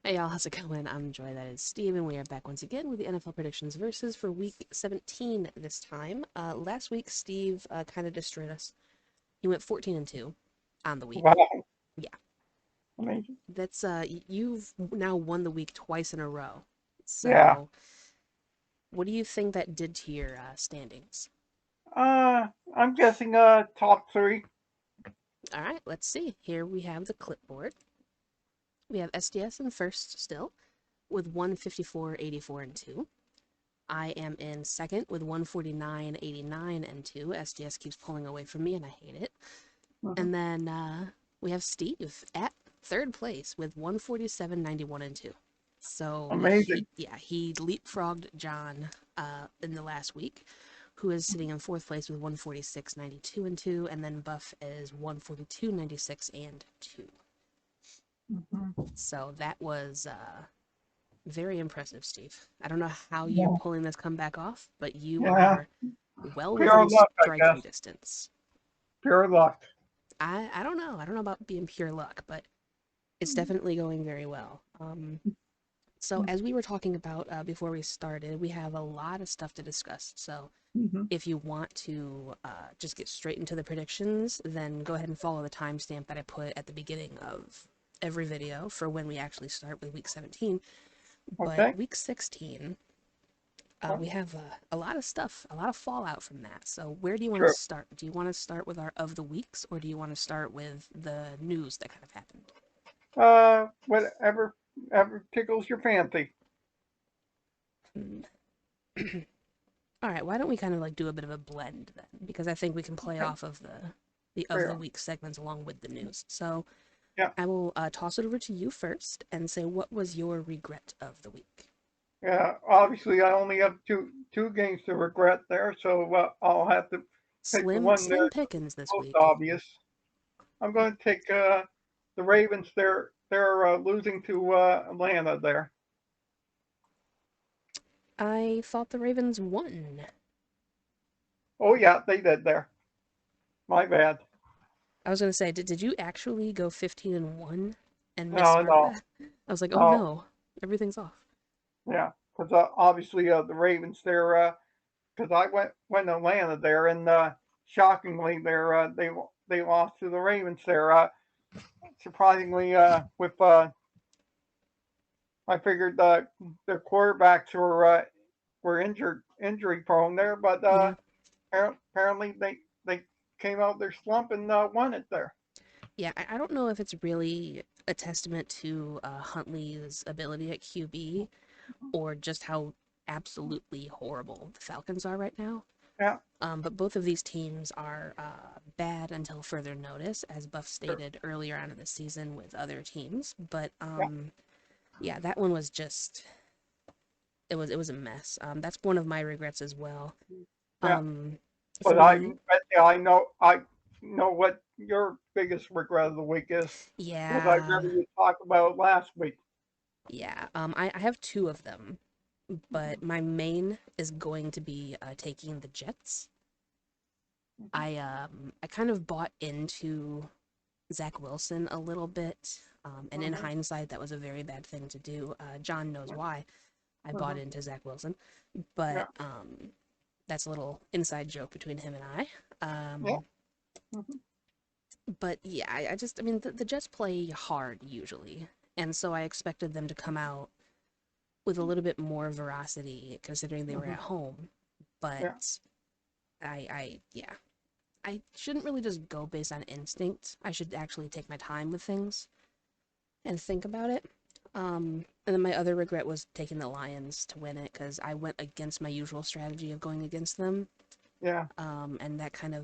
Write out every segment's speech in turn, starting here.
Hey y'all, how's it going? I'm Joy, that is Steve, and we are back once again with the NFL predictions versus for week 17 this time. Last week, Steve kind of destroyed us. He went 14 and 2 on the week. Wow, Yeah, amazing. that's you've now won the week twice in a row. Yeah. So, what do you think that did to your standings? I'm guessing top three. All right, let's see. Here we have the clipboard. We have SDS in first still with 154, 84, and 2. I am in second with 149, 89, and 2. SDS keeps pulling away from me, and I hate it. Mhm. And then we have Steve at third place with 147, 91, and 2. So Amazing. he leapfrogged John in the last week, who is sitting in fourth place with 146, 92, and 2. And then Buff is 142, 96, and 2. Mhm. So that was very impressive, Steve. I don't know how you're Yeah. pulling this comeback off, but you Yeah. are well Pure within luck, I striking guess. distance. Pure luck. I don't know. I don't know about being pure luck, but it's definitely going very well. So as we were talking about before we started, we have a lot of stuff to discuss. So Mhm. if you want to just get straight into the predictions, then go ahead and follow the timestamp that I put at the beginning of every video for when we actually start with week 17. But Okay. week 16, Well, we have a lot of stuff, a lot of fallout from that. So where do you want to true. start? Do you want to start with our of the weeks, or do you want to start with the news that kind of happened? Whatever ever tickles your fancy. Hmm. All right, why don't we kind of like do a bit of a blend then? Because I think we can play Okay. off of the of the Fair. week segments along with the news. So Yeah. I will toss it over to you first and say what was your regret of the week? Yeah. Obviously, I only have two games to regret there, so I'll have to pick the one Slim that's pickings this most week. obvious. I'm going to take the Ravens. They're losing to Atlanta there. I thought the Ravens won. Oh yeah, they did there. My bad. I was gonna say, did you actually go 15 and 1 and No, mismark no, that? I was like, oh no. no, everything's off. Yeah, because obviously the Ravens, because I went to Atlanta there, and shockingly, they lost to the Ravens there. Surprisingly, with I figured the quarterbacks were injury prone there, but Yeah. apparently they came out their slump and won it there. Yeah, I don't know if it's really a testament to Huntley's ability at QB or just how absolutely horrible the Falcons are right now. Yeah, But both of these teams are bad until further notice, as Buff sure. stated earlier on in the season with other teams. But Yeah, yeah, that one was just it was a mess. That's one of my regrets as well. yeah. Um, for But me, I know what your biggest regret of the week is because I yeah, remember you talked about it last week. yeah. I have two of them, but my main is going to be taking the Jets. I kind of bought into Zach Wilson a little bit, and in Mm-hmm, hindsight, that was a very bad thing to do. John knows why I bought mm-hmm, into Zach Wilson, but yeah, that's a little inside joke between him and I. yeah, mm-hmm, But yeah, I mean, the Jets play hard usually, and so I expected them to come out with a little bit more veracity considering they were mm-hmm, at home. yeah, But yeah, I shouldn't really just go based on instinct. I should actually take my time with things and think about it. And then my other regret was taking the Lions to win it because I went against my usual strategy of going against them, yeah, and that kind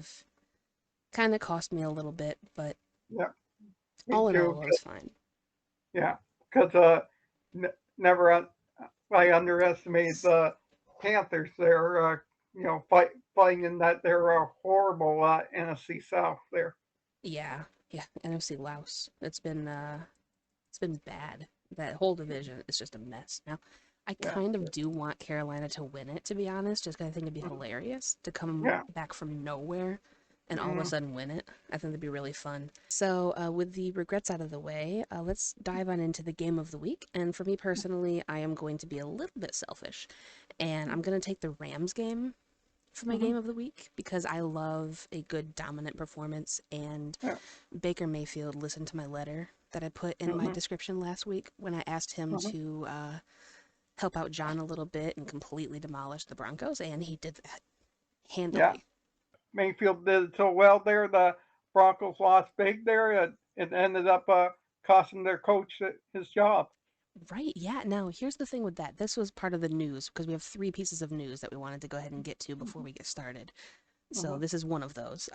of cost me a little bit. But yeah. Me all in too. all, it was fine. Yeah, because never I underestimated the Panthers. They're fighting in that they're a horrible NFC South there. Yeah, yeah. NFC Laos. It's been bad. That whole division is just a mess. Now, I Yeah, kind of do want Carolina to win it, to be honest, just because I think it'd be hilarious to come yeah, back from nowhere and all of a Mm, sudden win it. I think that'd be really fun. So, with the regrets out of the way, let's dive on into the game of the week. And for me personally, I am going to be a little bit selfish, and I'm going to take the Rams game for my mm-hmm. game of the week because I love a good dominant performance. And Yeah. Baker Mayfield listened to my letter that I put in my Mm-hmm. description last week when I asked him Mm-hmm. to help out John a little bit and completely demolish the Broncos, and he did that Yeah. handily. Mayfield did so well there. The Broncos lost big there. It ended up costing their coach his job. Right, yeah. Now, here's the thing with that. This was part of the news because we have three pieces of news that we wanted to go ahead and get to before we get started. So, Mm-hmm. this is one of those.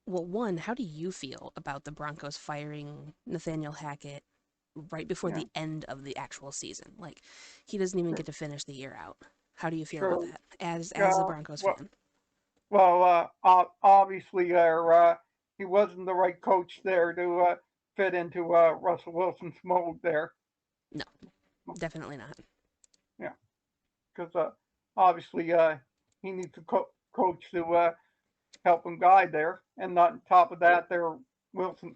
Well, one, how do you feel about the Broncos firing Nathaniel Hackett right before Yeah. the end of the actual season? Like, he doesn't even get Sure. to finish the year out. How do you feel about Sure. that as a Uh, Broncos well, fan? obviously, he wasn't the right coach there to fit into Russell Wilson's mold there. No, definitely not. Yeah, because obviously he needs a coach to help him guide there, and not on top of that, there Wilson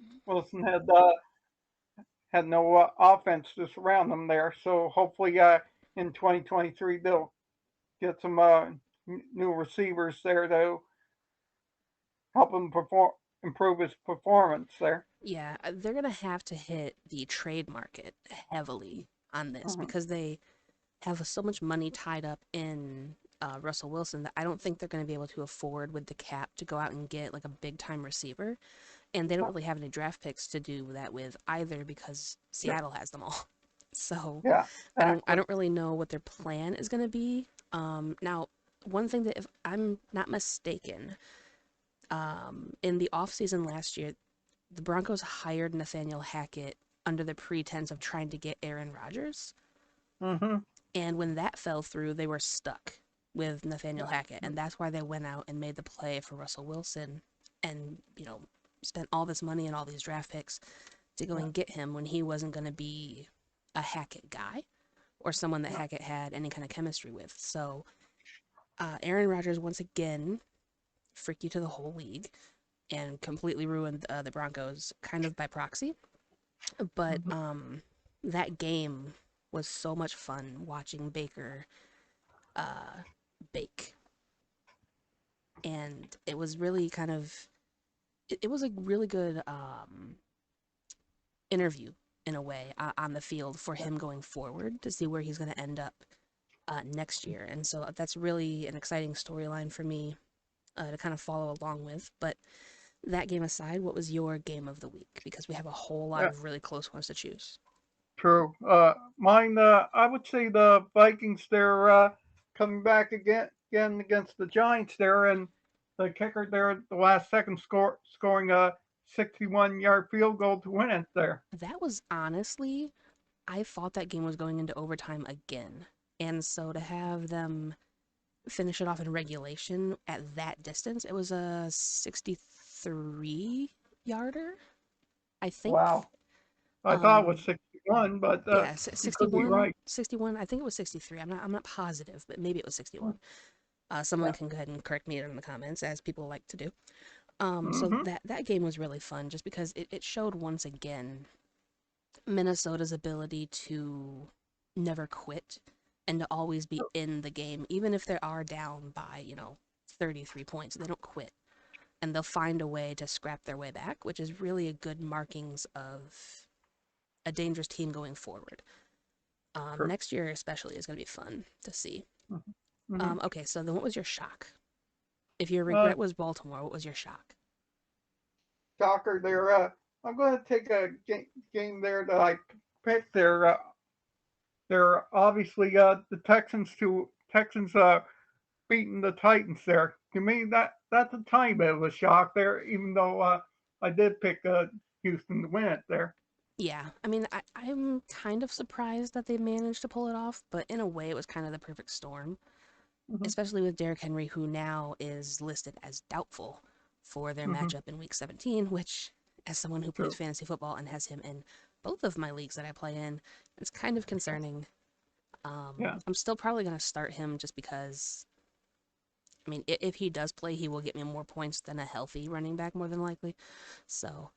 had no offense to surround them there. So hopefully in 2023 they'll get some new receivers there to help him improve his performance there. Yeah, they're going to have to hit the trade market heavily on this Mm-hmm. because they have so much money tied up in Russell Wilson that I don't think they're going to be able to afford with the cap to go out and get like a big time receiver. And they don't really have any draft picks to do that with either because Sure. Seattle has them all. So Yeah, I exactly. don't really know what their plan is going to be. Now, one thing that if I'm not mistaken, in the offseason last year, the Broncos hired Nathaniel Hackett under the pretense of trying to get Aaron Rodgers. Mm-hmm. And when that fell through, they were stuck with Nathaniel Yeah. Hackett. And that's why they went out and made the play for Russell Wilson and, spent all this money and all these draft picks to go Yeah. and get him when he wasn't going to be a Hackett guy or someone that Yeah. Hackett had any kind of chemistry with. So Aaron Rodgers, once again, freaked you to the whole league and completely ruined the Broncos kind of by proxy. But Mm-hmm. that game was so much fun watching Baker uh, bake, and it was really kind of it was a really good interview in a way on the field for Yeah. him going forward to see where he's going to end up next year, and so that's really an exciting storyline for me to kind of follow along with. But that game aside, what was your game of the week? Because we have a whole lot Yeah. of really close ones to choose. True. Mine. I would say the Vikings. They're coming back again against the Giants there, and the kicker there at the last second scoring a 61-yard field goal to win it there. That was honestly, I thought that game was going into overtime again. And so to have them finish it off in regulation at that distance, it was a 63 yarder, I think. Wow. I thought it was Um, 61, but yeah, you could be 61, right. 61. I think it was 63. I'm not positive, but maybe it was 61. Someone Yeah. can go ahead and correct me in the comments, as people like to do. So Mm-hmm. that game was really fun just because it showed once again Minnesota's ability to never quit and to always be in the game, even if they are down by, 33 points. They don't quit. And they'll find a way to scrap their way back, which is really a good markings of a dangerous team going forward. True. Next year, especially, is going to be fun to see. Mm-hmm. Okay, so then what was your shock? If your Uh, regret was Baltimore, what was your shock? Shocker there. I'm going to take a game there that I picked there. They're obviously the Texans beating the Titans there. To me, that's a tiny bit of a shock there, even though I did pick Houston to win it there. Yeah, I mean, I'm kind of surprised that they managed to pull it off, but in a way, it was kind of the perfect storm, Mm-hmm. especially with Derrick Henry, who now is listed as doubtful for their Mm-hmm. matchup in Week 17, which, as someone who plays True. fantasy football and has him in both of my leagues that I play in, it's kind of concerning. Yeah. I'm still probably going to start him just because I mean, if he does play, he will get me more points than a healthy running back, more than likely. So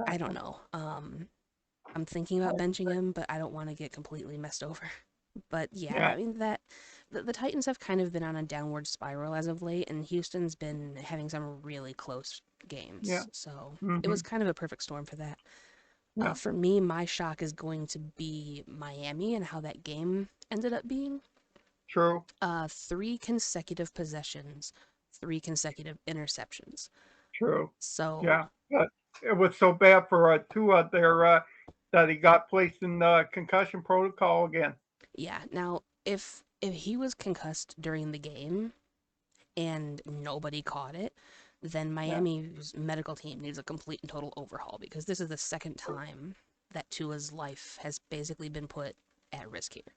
I don't Exactly. know. I'm thinking about benching him, but I don't want to get completely messed over. But yeah, Yeah, I mean that the Titans have kind of been on a downward spiral as of late, and Houston's been having some really close yeah, games. So it hmm was kind of a perfect storm for that. yeah, For me, my shock is going to be Miami and how that game ended up being. true, Three consecutive possessions, three consecutive interceptions. true. So Yeah, but it was so bad for Tua there that he got placed in concussion protocol again. yeah, now if he was concussed during the game and nobody caught it, then Yeah, Miami's medical team needs a complete and total overhaul because this is the second time that Tua's life has basically been put at risk here.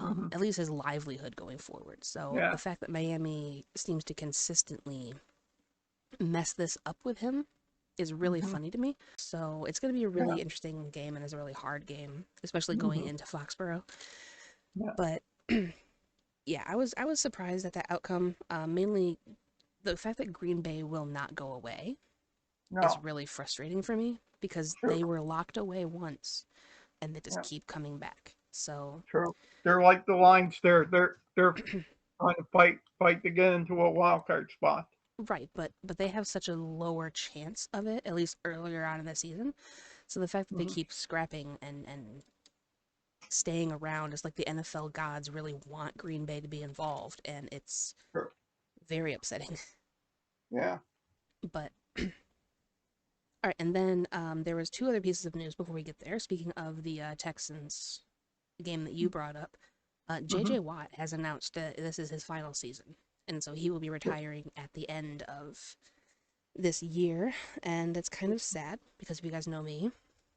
hmm At least his livelihood going forward. So the yeah, fact that Miami seems to consistently mess this up with him is really hmm funny to me. So it's going to be a yeah, really interesting game and it's a really hard game, especially going hmm into Foxborough. yeah. But yeah, I was surprised at that outcome. Mainly the fact that Green Bay will not go away is No, really frustrating for me because true. they were locked away once and they just Yeah, keep coming back. So true. They're like the Lions. They're trying to fight to get into a wild card spot. right, but they have such a lower chance of it, at least earlier on in the season. So the fact that they Hmm keep scrapping and staying around is like the NFL gods really want Green Bay to be involved, and it's True. very upsetting. Yeah. But all right, and then there was two other pieces of news before we get there. Speaking of the Texans game that you brought up, hmm J.J. Watt has announced that this is his final season, and so he will be retiring at the end of this year, and it's kind of sad because if you guys know me,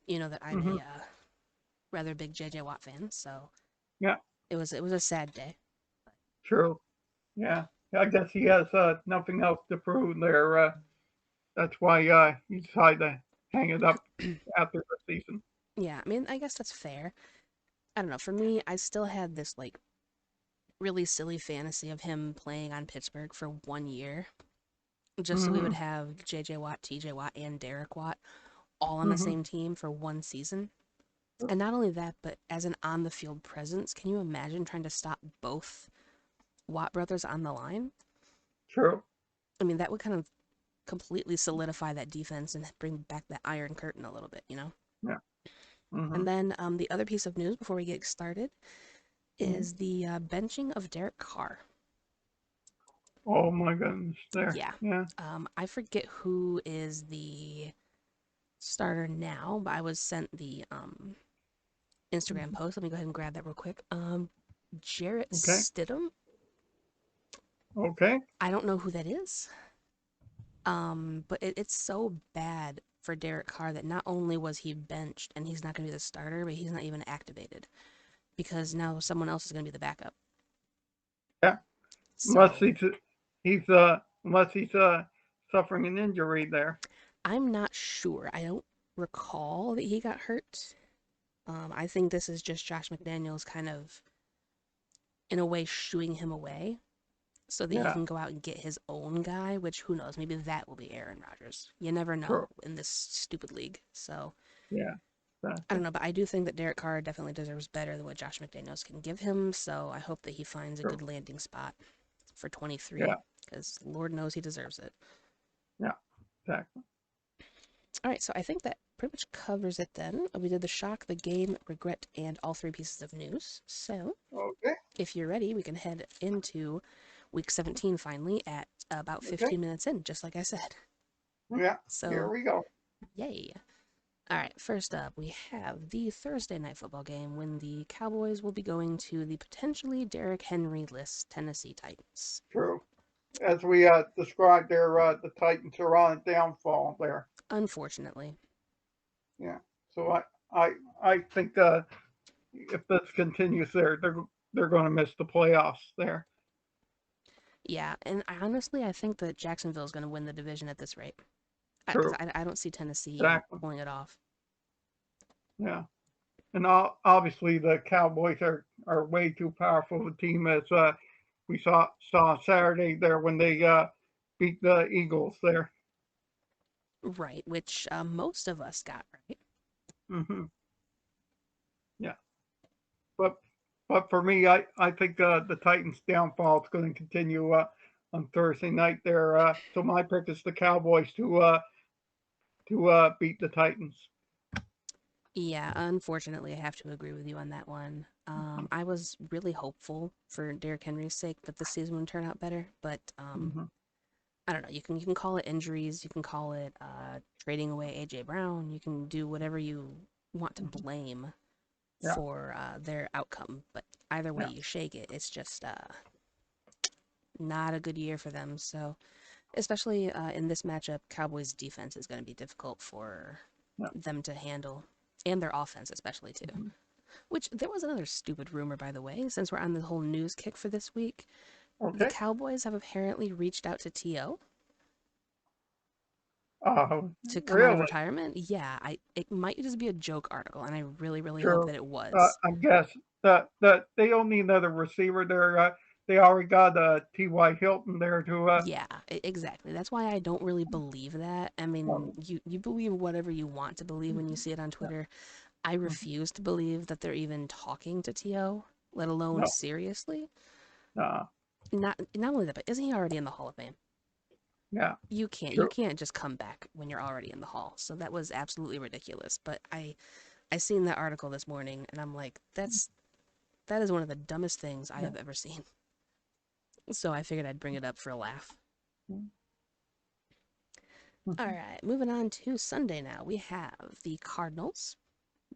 you know that I'm hmm a rather big J.J. Watt fan, so Yeah. it was a sad day. True. Yeah. I guess he has nothing else to prove there. That's why he decided to hang it up after the season. Yeah, I mean, I guess that's fair. I don't know. For me, I still had this like really silly fantasy of him playing on Pittsburgh for 1 year, just so we would hmm have J.J. Watt, T.J. Watt, and Derek Watt all on the hmm same team for one season. And not only that, but as an on the field presence, can you imagine trying to stop both Watt brothers on the line? True. I mean, that would kind of completely solidify that defense and bring back that Iron Curtain a little bit, you know? Yeah. hmm And then the other piece of news before we get started hmm is the benching of Derek Carr. Oh my goodness. There. Yeah. Yeah. I forget who is the starter now, but I was sent the Instagram Mhm. post. Let me go ahead and grab that real quick. Jarrett Okay. Stidham. Okay. I don't know who that is. But it's so bad for Derek Carr that not only was he benched and he's not going to be the starter, but he's not even activated because now someone else is going to be the backup. Yeah. Unless So unless he's suffering an injury there. I'm not sure. I don't recall that he got hurt. I think this is just Josh McDaniels kind of, in a way, shooing him away so that he Yeah. can go out and get his own guy, which who knows, maybe that will be Aaron Rodgers. You never True. know in this stupid league. So Yeah. I Exactly. don't know, but I do think that Derek Carr definitely deserves better than what Josh McDaniels can give him. So I hope that he finds a True. good landing spot for Yeah. 23 because Lord knows he deserves it. Yeah. Exactly. All right, so I think that pretty much covers it then. We did the shock, the game, regret, and all three pieces of news. So Okay. if you're ready, we can head into week 17 finally at about Okay. 15 minutes in, just like I said. Yeah. Here So, we go. yay. All right, first up, we have the Thursday night football game when the Cowboys will be going to the potentially Derrick Henry-less Tennessee Titans. True. As we described there, the Titans are on a downfall there. Unfortunately. Yeah. So I think if this continues there, they're going to miss the playoffs there. Yeah, and I think that Jacksonville is going to win the division at this rate because True. I don't see Tennessee Exactly. pulling it off. Yeah. And obviously the Cowboys are way too powerful of a team as we saw Saturday there when they beat the Eagles there. Right, which most of us got right. Hmm. Yeah, but but for me, I think the Titans' downfall is going to continue on Thursday night there. So my pick is the Cowboys to beat the Titans. Yeah, unfortunately, I have to agree with you on that one. I was really hopeful for Derrick Henry's sake that the season would turn out better, but Hmm. I don't know. You can call it injuries, you can call it trading away AJ Brown, you can do whatever you want to Hmm. blame Yeah, for their outcome, but either way yeah, you shake it, it's just not a good year for them. So, especially in this matchup, Cowboys' defense is going to be difficult for yeah. them to handle, and their offense especially too. Hmm. Which there was another stupid rumor, by the way, since we're on the whole news kick for this week. The Okay. Cowboys have apparently reached out to T.O. Uh, to come out of Really? retirement. Yeah, it might just be a joke article, and I really, really hope Sure. that it was. I guess that they don't need another receiver there. They already got T.Y. Hilton there to. Yeah, exactly. That's why I don't really believe that. I mean, Um, you believe whatever you want to believe when you see it on yeah. Twitter. I Mhm. refuse to believe that they're even talking to T.O., let alone No. seriously. Uh, Not only that, but isn't he already in the Hall of Fame? yeah. You True. can't just come back when you're already in the hall. So that was absolutely ridiculous. But I seen that article this morning and I'm like, that is one of the dumbest things I Yeah. have ever seen. So I figured I'd bring it up for a laugh. All Mhm. right, moving on to Sunday now. We have the Cardinals,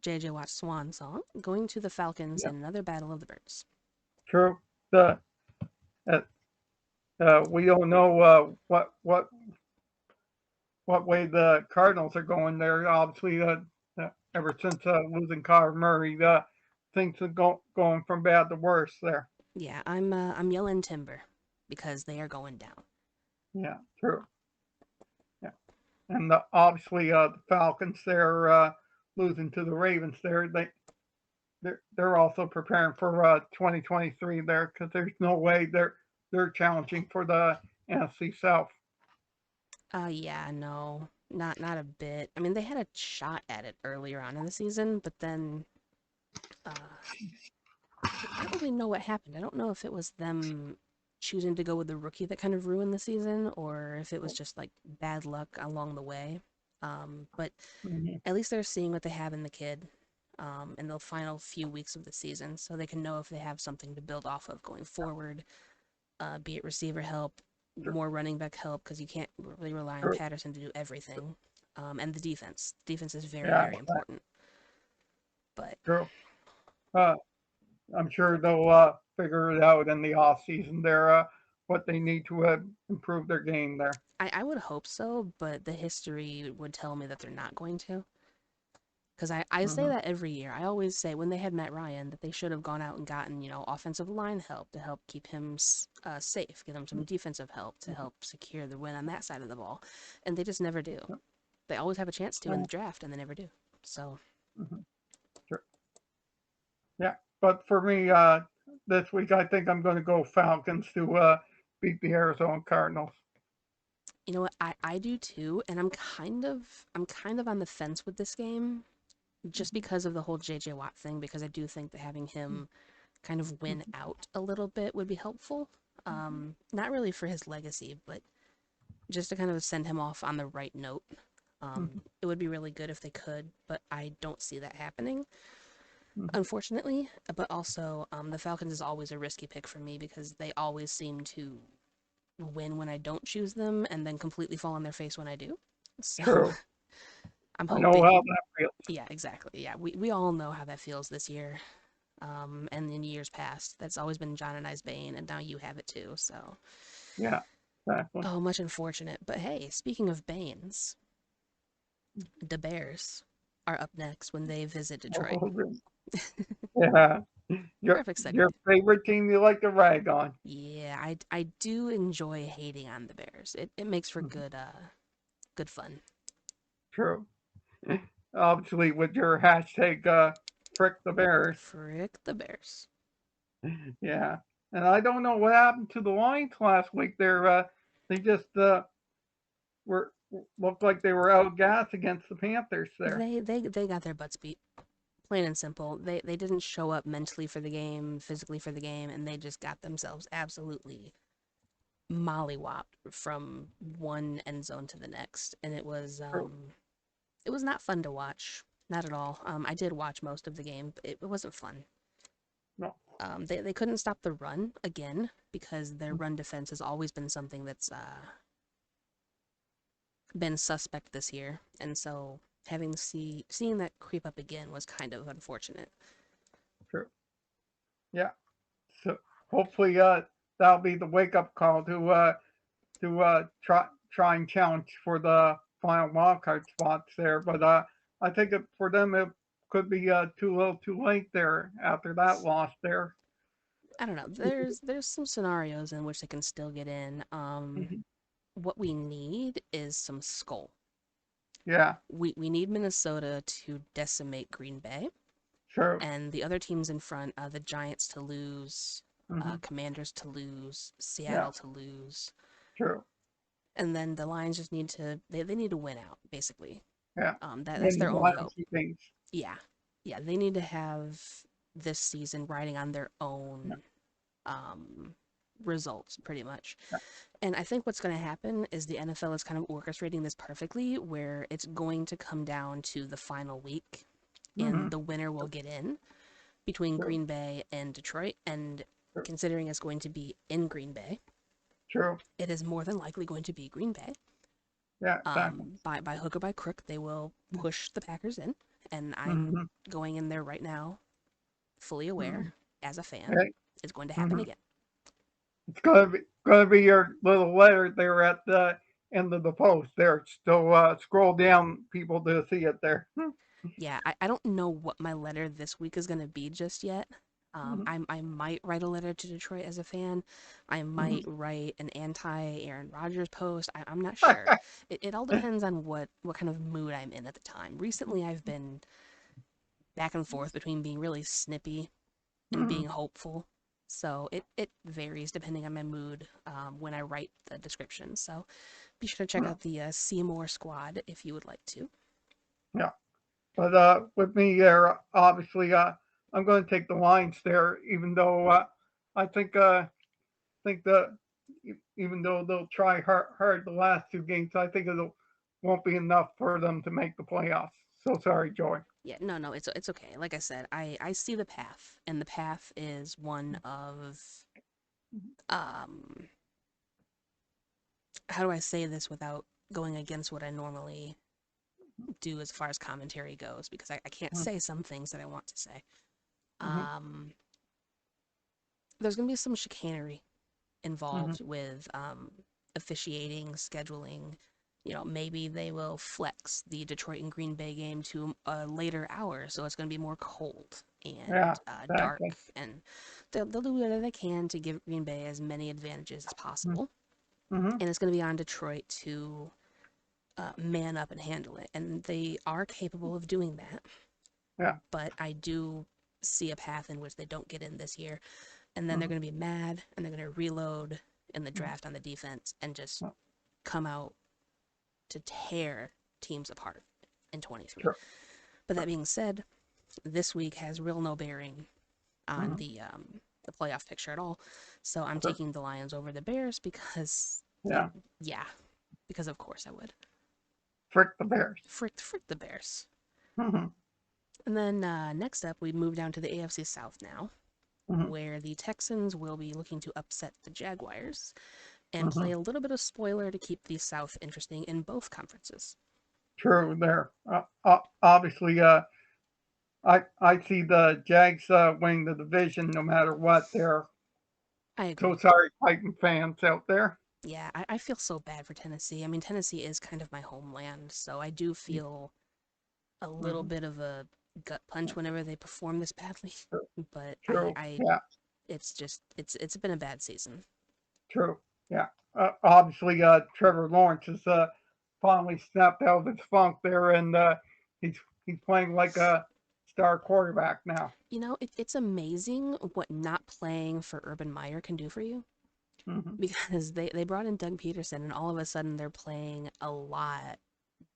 JJ Watt's swan song, going to the Falcons Yeah. in another battle of the birds. True. The uh, we don't know what way the Cardinals are going there. Obviously, ever since losing Kyler Murray, things are going from bad to worse there. Yeah, I'm yelling timber because they are going down. Yeah. True. Yeah. And obviously, the Falcons they're losing to the Ravens there. They're also preparing for 2023 there because there's no way they're challenging for the NFC South. Yeah, no, not a bit. I mean, they had a shot at it earlier on in the season, but then uh, I don't really know what happened. I don't know if it was them choosing to go with the rookie that kind of ruined the season, or if it was just like bad luck along the way. But Mm-hmm. at least they're seeing what they have in the kid, in the final few weeks of the season, so they can know if they have something to build off of going forward. Be it receiver help, True. more running back help, because you can't really rely on True. Patterson to do everything. And the defense. Defense is very, Yeah. very important. But True. Uh, I'm sure they'll figure it out in the off season there what they need to improve their game there. I would hope so, but the history would tell me that they're not going to. Because I say Mm-hmm. that every year. I always say when they had Matt Ryan that they should have gone out and gotten, offensive line help to help keep him safe, give him some defensive help to help secure the win on that side of the ball. And they just never do. They always have a chance to in the draft, and they never do. So, Mm-hmm. Sure. Yeah, but for me this week, I think I'm going to go Falcons to beat the Arizona Cardinals. you know what? I do too, and I'm kind of on the fence with this game just because of the whole JJ Watt thing, because I do think that having him kind of win out a little bit would be helpful. Not really for his legacy, but just to kind of send him off on the right note. It would be really good if they could, but I don't see that happening, unfortunately. But also, the Falcons is always a risky pick for me because they always seem to win when I don't choose them and then completely fall on their face when I do. So True. I'm I know how hoping, that feels. yeah, exactly. Yeah, we all know how that feels this year. And in years past, that's always been John and I's bane, and now you have it too. So, Yeah, exactly. oh, much unfortunate. But hey, speaking of banes, the Bears are up next when they visit Detroit. Yeah, your Perfect your segue. favorite team you like to rag on. Yeah, I do enjoy hating on the Bears. It makes for Mhm. good fun. True. Obviously, with your hashtag frick the Bears. Frick the Bears. Yeah. And I don't know what happened to the Lions last week. They just were looked like they were out of gas against the Panthers there. They got their butts beat. Plain and simple. They didn't show up mentally for the game, physically for the game, and they just got themselves absolutely mollywopped from one end zone to the next. And True. it was not fun to watch. Not at all. I did watch most of the game, but it wasn't fun. No. They couldn't stop the run again because their run defense has always been something that's been suspect this year, and so seeing that creep up again was kind of unfortunate. True. Yeah. So hopefully that'll be the wake up call to try and challenge for the final wildcard spots there. But I think for them it could be too little, too late there after that loss there. I don't know. There's some scenarios in which they can still get in. Mhm. What we need is some Skol. Yeah. We need Minnesota to decimate Green Bay, True. and the other teams in front, the Giants to lose, Hmm. Commanders to lose, Yeah. Seattle to lose, True. and then the Lions just need to they need to win out basically. Yeah. That's And their the only last hope. few things. Yeah, yeah, they need to have this season riding on their Yeah. own um, results, pretty much. Yeah. And I think what's going to happen is the NFL is kind of orchestrating this perfectly, where it's going to come down to the final week, Hmm. and the winner will get in between True. Green Bay and Detroit. And True. considering it's going to be in Green Bay, True. it is more than likely going to be Green Bay. Yeah. Exactly. By hook or by crook, they will push the Packers in, and I'm Hmm. going in there right now, fully aware Hmm. as a fan, Okay. it's going to happen Hmm. again. It's gonna be your little letter there at the end of the post. There, still scroll down, people, to see it there. Yeah, I don't know what my letter this week is going to be just yet. Hmm. I might write a letter to Detroit as a fan. I might write an anti Aaron Rodgers post. I'm not sure. It all depends on what kind of mood I'm in at the time. Recently, I've been back and forth between being really snippy and Hmm. being hopeful. So it varies depending on my mood when I write the description. So be sure to check Yeah. out the Seymour Squad if you would like to. Yeah. But with me there, obviously, I'm going to take the Lions there, even though I think that even though they'll try hard the last two games, I think it won't be enough for them to make the playoffs. So sorry, Joey. Yeah, no, it's okay. Like I said, I see the path, and the path is one of um how do I say this without going against what I normally do as far as commentary goes, because I can't say some things that I want to say. Mm-hmm. Um there's gonna be some chicanery Mm-hmm. involved with officiating, scheduling. You know, maybe they will flex the Detroit and Green Bay game to a later hour, so it's going to be more cold Yeah, and dark, exactly. and they'll do whatever they can to give Green Bay as many advantages as possible. Mm-hmm. And it's going to be on Detroit to man up and handle it, and they are capable of doing that. Yeah. But I do see a path in which they don't get in this year, and then they're Mm-hmm. going to be mad, and they're going to reload in the Mm-hmm. draft on the defense and just come out to tear teams apart in 23. Sure. But that Sure. being said, this week has real no bearing on Mm-hmm. the playoff picture at all. So I'm Sure. taking the Lions over the Bears because Yeah. yeah, because of course I would. Frick the Bears. Frick the Bears. Mm-hmm. And then next up, we move down to the AFC South now, Mm-hmm. where the Texans will be looking to upset the Jaguars and Mm-hmm. play a little bit of spoiler to keep the South interesting in both conferences. True. There. Obviously, I see the Jags winning the division no matter what. They're I so agree. sorry, Titan fans out there. Yeah, I feel so bad for Tennessee. I mean, Tennessee is kind of my homeland, so I do feel a little Mm-hmm. bit of a gut punch whenever they perform this badly. True. But True. Yeah. it's just it's been a bad season. True. Yeah. Obviously, Trevor Lawrence has finally snapped out of his funk there, and he's playing like a star quarterback now. You know, it's amazing what not playing for Urban Meyer can do for you Hmm. because they brought in Doug Peterson and all of a sudden they're playing a lot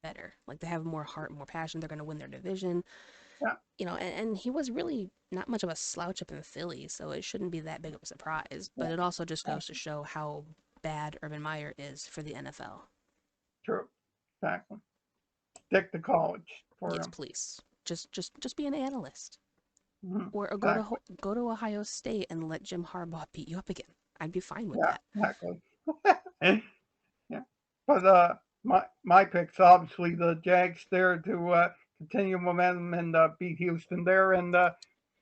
better. Like they have more heart, more passion. They're going to win their division. Yeah, You know, and he was really not much of a slouch up in Philly, so it shouldn't be that big of a surprise. yeah, But it also just yeah, goes to show how bad Urban Meyer is for the NFL. true, exactly. Stick to college for Yes, him. please. Just be an analyst, Hmm. or Exactly. go to Ohio State and let Jim Harbaugh beat you up again. I'd be fine with Yeah, that. exactly. Yeah, but my pick's obviously the Jags there to continue momentum and beat Houston there, and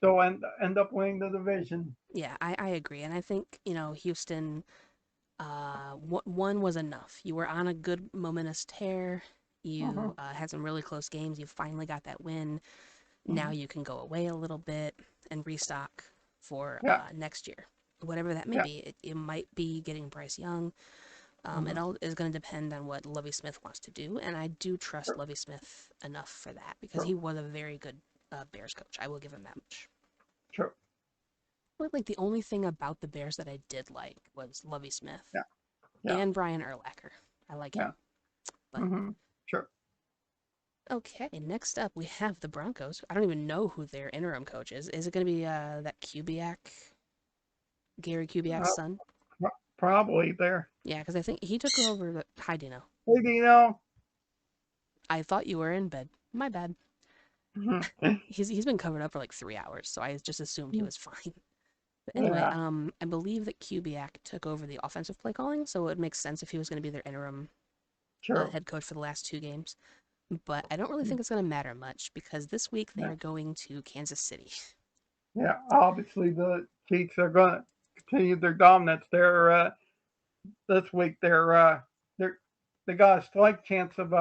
so end up winning the division. Yeah, I agree, and I think you know Houston. One was enough. You were on a good momentous tear. You Hmm. had some really close games. You finally got that win. Now Hmm. you can go away a little bit and restock for Yeah, next year, whatever that may yeah. be. It might be getting Bryce Young. It Hmm. all is going to depend on what Lovie Smith wants to do, and I do trust True, Lovie Smith enough for that because he true, was a very good Bears coach. I will give him that much. true. But like the only thing about the Bears that I did like was Lovie Smith Yeah, yeah, and Brian Urlacher. I like yeah. him. But Hmm. Sure. okay, next up we have the Broncos. I don't even know who their interim coach is. Is it going to be that Kubiak, Gary Kubiak's Uh, son? Probably there. Yeah, because I think he took over the. Hi, Dino. Hey, Dino. I thought you were in bed. My bad. Mhm. He's been covered up for like 3 hours, so I just assumed he was fine. But anyway, Yeah, I believe that Kubiak took over the offensive play calling, so it makes sense if he was going to be their interim true. head coach for the last two games. But I don't really think it's going to matter much because this week they Yeah, are going to Kansas City. yeah. Obviously, the Chiefs are going to continue their dominance there this week. They're they got a slight chance of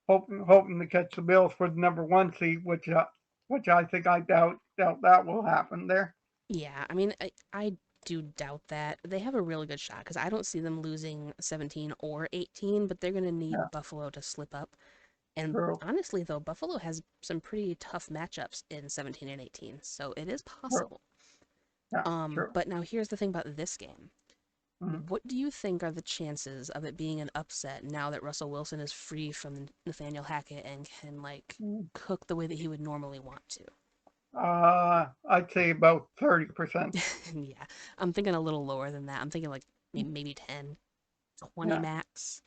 hoping to catch the Bills for the number one seed, which I think I doubt that will happen there. Yeah, I mean, I do doubt that. They have a really good shot because I don't see them losing 17 or 18, but they're going to Yeah, need Buffalo to slip up. And true, honestly, though, Buffalo has some pretty tough matchups in 17 and 18, so it is true. possible. Yeah, true. But now here's the thing about this game. Mm-hmm. What do you think are the chances of it being an upset now that Russell Wilson is free from Nathaniel Hackett and can like cook the way that he would normally want to? I'd say about 30%. Yeah, I'm thinking a little lower than that. I'm thinking like maybe 10, 20 Yeah, max.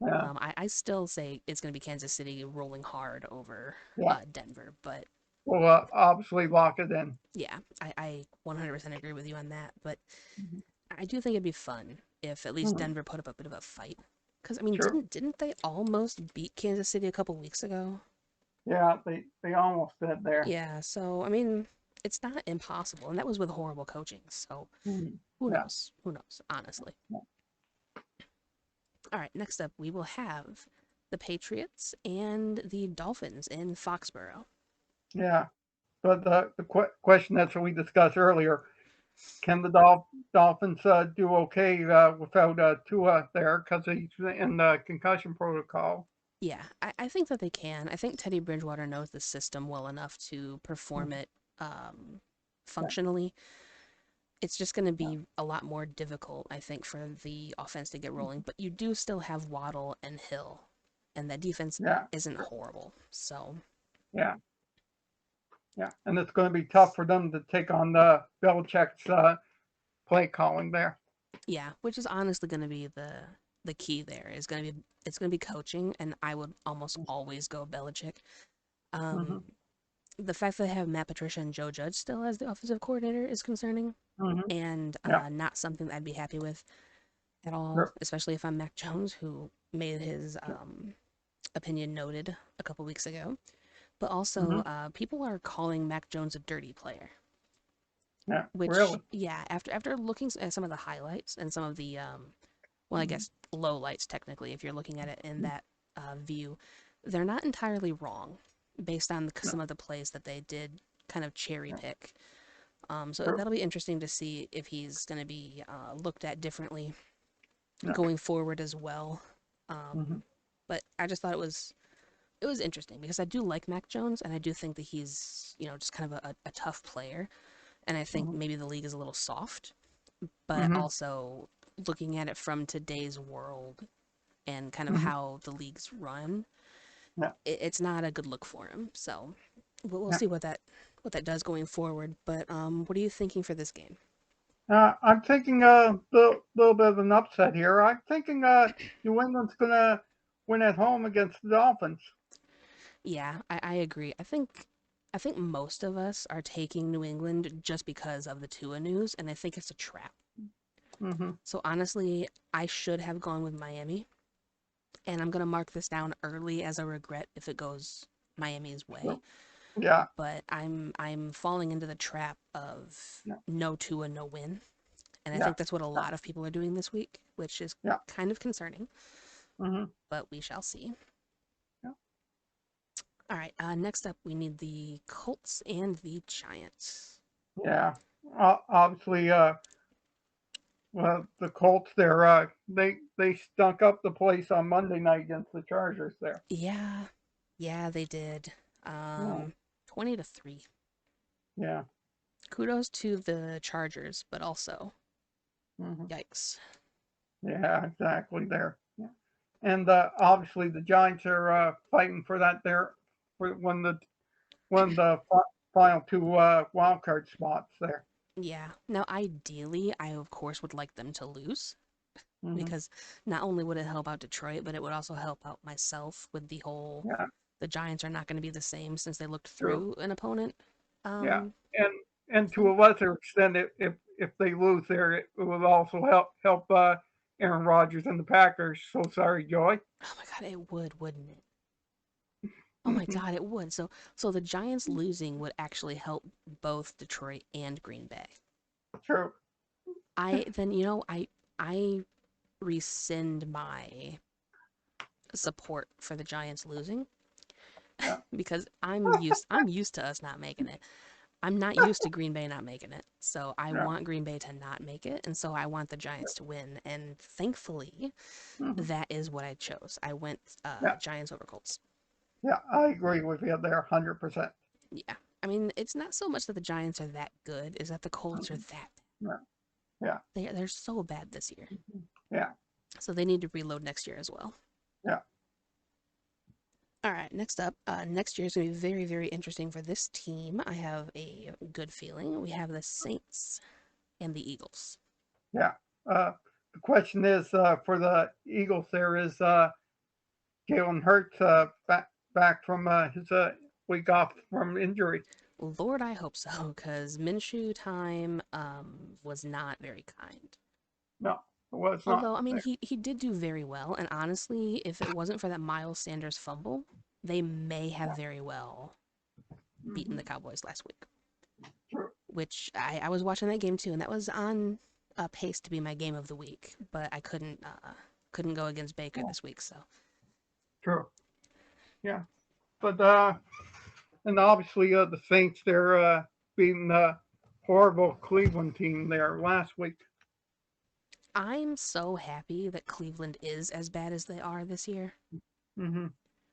yeah, I still say it's going to be Kansas City rolling hard over yeah. Denver, but We'll obviously lock it in. yeah, I 100% agree with you on that. But Mm-hmm. I do think it'd be fun if at least Mm-hmm. Denver put up a bit of a fight. Because I mean, True. didn't they almost beat Kansas City a couple weeks ago? Yeah, they almost did there. Yeah, so I mean, it's not impossible, and that was with horrible coaching. So Mhm. who Yeah. knows? Who knows? Honestly. Yeah. All right, next up we will have the Patriots and the Dolphins in Foxborough. Yeah. But the question that we discussed earlier, can the Dolphins do okay without Tua there because he's in the concussion protocol? Yeah, I think that they can. I think Teddy Bridgewater knows the system well enough to perform Mhm. it Yeah. functionally. It's just going to Yeah. be a lot more difficult, I think, for the offense to get rolling. But you do still have Waddle and Hill, and that defense Yeah. isn't horrible. So, Yeah. Yeah. And it's going to be tough for them to take on Belichick's play calling there. yeah, which is honestly going to be the key there is going to be it's going to be coaching, and I would almost always go Belichick. Um, Mm-hmm. the fact that they have Matt Patricia and Joe Judge still as the offensive coordinator is concerning, Mm-hmm. and Yeah. not something that I'd be happy with at all, Sure. especially if I'm Mac Jones, who made his Sure. opinion noted a couple weeks ago. But also, Mm-hmm. people are calling Mac Jones a dirty player. Yeah. Which, Really. yeah, after looking at some of the highlights and some of the well, I Mm-hmm. guess low lights technically, if you're looking at it in that view, they're not entirely wrong based on No. some of the plays that they did kind of cherry Yeah. pick. So Sure. that'll be interesting to see if he's going to be looked at differently Yeah. going forward as well. Mm-hmm. But I just thought it was it was interesting because I do like Mac Jones, and I do think that he's, just kind of a tough player. And I think Mm-hmm. maybe the league is a little soft, but Mm-hmm. also looking at it from today's world and kind of Mm-hmm. how the leagues run, Yeah. it's not a good look for him. So we'll Yeah. see what that does going forward. But what are you thinking for this game? I'm thinking a little bit of an upset here. I'm thinking New England's gonna win at home against the Dolphins. Yeah, I agree. I think most of us are taking New England just because of the Tua news, and I think it's a trap. Mm-hmm. So honestly, I should have gone with Miami, and I'm gonna mark this down early as a regret if it goes Miami's way. So, yeah. But I'm falling into the trap of Yeah. no Tua, no win, and I Yeah. think that's what a Yeah. lot of people are doing this week, which is Yeah. kind of concerning. Mm-hmm. But we shall see. Yeah. All right, next up we need the Colts and the Giants. Yeah. Obviously, well, the Colts there, they stunk up the place on Monday night against the Chargers there. Yeah, yeah, they did. Yeah. 20-3. Yeah. Kudos to the Chargers, but also, Mm-hmm. yikes. Yeah. Exactly there. Yeah. And obviously the Giants are fighting for that there for one of the final two wild card spots there. Yeah. Now, ideally, I of course would like them to lose Mm-hmm. because not only would it help out Detroit, but it would also help out myself with the whole Yeah. the Giants are not going to be the same since they looked True. through an opponent Yeah. And to thing. a lesser extent, if they lose there, it will also help Aaron Rodgers and the Packers. So sorry, Joy. Oh my God, it would, wouldn't it? Oh my God, it would. So the Giants losing would actually help both Detroit and Green Bay. True. I then I rescind my support for the Giants losing Yeah. because I'm used to us not making it. I'm not used to Green Bay not making it. So I Yeah. want Green Bay to not make it, and so I want the Giants to win. And thankfully, Mm-hmm. that is what I chose. I went Yeah. Giants over Colts. Yeah. I agree with you there, 100%. Yeah. I mean, it's not so much that the Giants are that good, is that the Colts are Mm-hmm. that Yeah. Yeah. they're so bad this year. Yeah. So they need to reload next year as well. Yeah. All right, next up, next year is going to be very, very interesting for this team. I have a good feeling. We have the Saints and the Eagles. Yeah. Uh, the question is for the Eagles. There is Jalen Hurts back from his week off from injury. Lord, I hope so, because Minshew time was not very kind. No, it was not Although, I mean, there. he did do very well, and honestly, if it wasn't for that Miles Sanders fumble, they may have Yeah. very well beaten Mm-hmm. the Cowboys last week. True. Which I was watching that game too, and that was on pace to be my game of the week, but I couldn't go against Baker Yeah. this week, so True. Yeah. But and obviously the Saints they're beating the horrible Cleveland team there last week. I'm so happy that Cleveland is as bad as they are this year. Mm-hmm.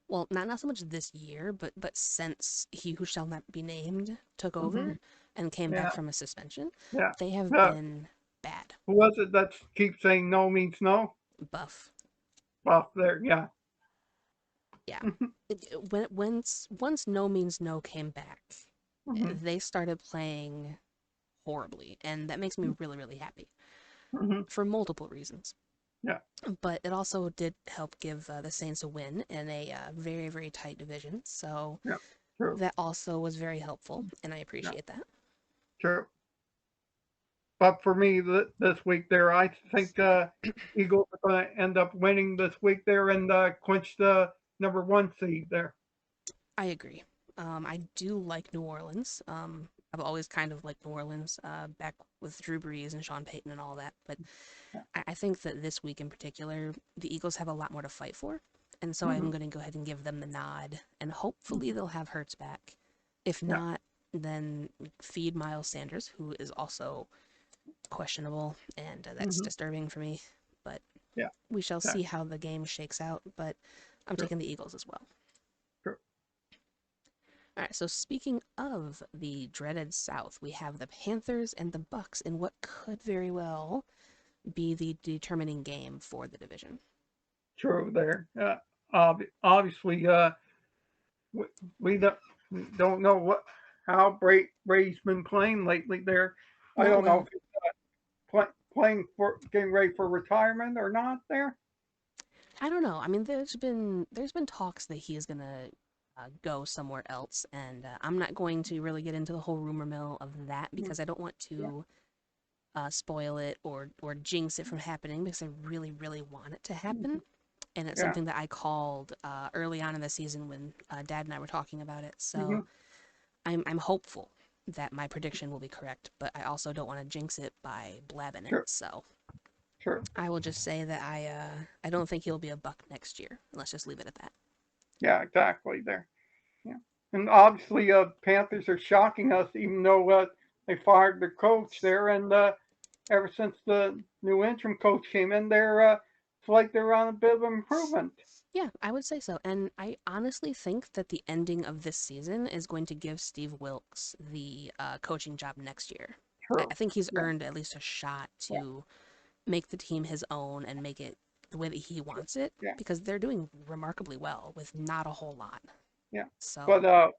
Well, not so much this year, but since he who shall not be named took Mm-hmm. over and came back Yeah. from a suspension, Yeah. they have Yeah. been bad. Who was it that keeps saying no means no? Buff. Well, there. Yeah. Yeah. Once no means no came back, Mm-hmm. they started playing horribly, and that makes me really, really happy Mm-hmm. for multiple reasons. Yeah. But it also did help give the Saints a win in a very, very tight division. So Yeah. True. that also was very helpful, and I Yeah. appreciate that. True. But for me, this week there, I think Eagles are going to end up winning this week there and clinch the number one seed there. I agree. I do like New Orleans. I've always kind of liked New Orleans, back with Drew Brees and Sean Payton and all that. But Yeah. I think that this week in particular, the Eagles have a lot more to fight for. And so Mm-hmm. I'm going to go ahead and give them the nod. And hopefully Mm-hmm. they'll have Hurts back. If Yeah. not, then feed Miles Sanders, who is also questionable. And that's Mm-hmm. disturbing for me. But Yeah. we shall see Exactly. how the game shakes out. But I'm True. taking the Eagles as well. All right, so speaking of the dreaded South, we have the Panthers and the Bucks in what could very well be the determining game for the division. True there. Obviously, we, we don't know how Brady's been playing lately. There, I No, don't know if well, he's playing for getting ready for retirement or not. There. I don't know. I mean, there's been talks that he is gonna go somewhere else, and I'm not going to really get into the whole rumor mill of that Mm, because I don't want yeah. to spoil it or jinx it from happening because I really really want it to happen, Mhm. and it's Yeah. something that I called early on in the season when Dad and I were talking about it. So Hmm. I'm hopeful that my prediction will be correct, but I also don't want to jinx it by blabbing it. Sure. So Sure. I will just say that I don't think he'll be a Buck next year. Let's just leave it at that. Yeah. Exactly. There. Yeah. And obviously, Panthers are shocking us, even though they fired their coach there, and ever since the new interim coach came in there, it's like they're on a bit of improvement. Yeah, I would say so. And I honestly think that the ending of this season is going to give Steve Wilkes the coaching job next year. I True. think he's Yeah. earned at least a shot Yeah. to make the team his own and make it the way that he True. wants it Yeah. because they're doing remarkably well with not a whole lot. Yeah. But So,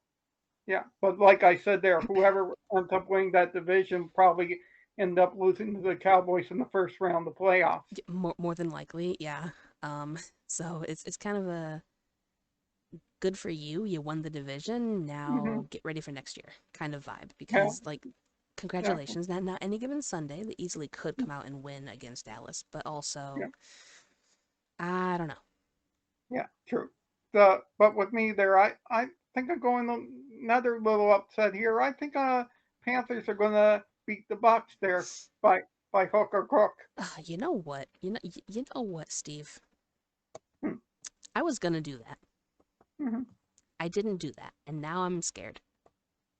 yeah. But like I said there, whoever ends up winning that division probably end up losing to the Cowboys in the first round of the playoffs. more than likely, yeah. Um, so it's kind of a good for you. You won the division. Hmm. Now get ready for next year kind of vibe Yeah. because like Yeah. congratulations. Not any given Sunday, they easily could come out and win against Dallas, but Yeah. also I don't know. Yeah. True. But with me there, I think I'm going another little upset here. I think Panthers are going to beat the Bucks there by by hook or crook. You know what? You know what, Steve? Hmm. I was gonna do that. Hmm. I didn't do that, and now I'm scared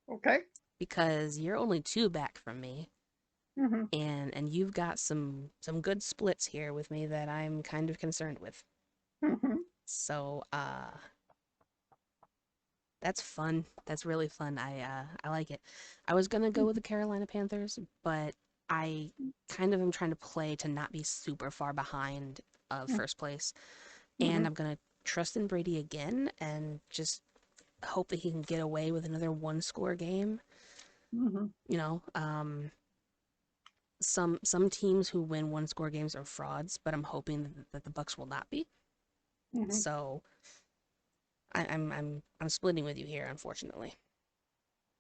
Okay. because you're only two back from me, Hmm. and you've got some good splits here with me that I'm kind of concerned with. Hmm. So, that's fun. That's really fun. I like it. I was gonna go with the Carolina Panthers, but I kind of am trying to play to not be super far behind first place, and Hmm. I'm gonna trust in Brady again and just hope that he can get away with another one score game. Hmm. You know, some teams who win one score games are frauds, but I'm hoping that the Bucks will not be. Hmm. So I'm splitting with you here, unfortunately.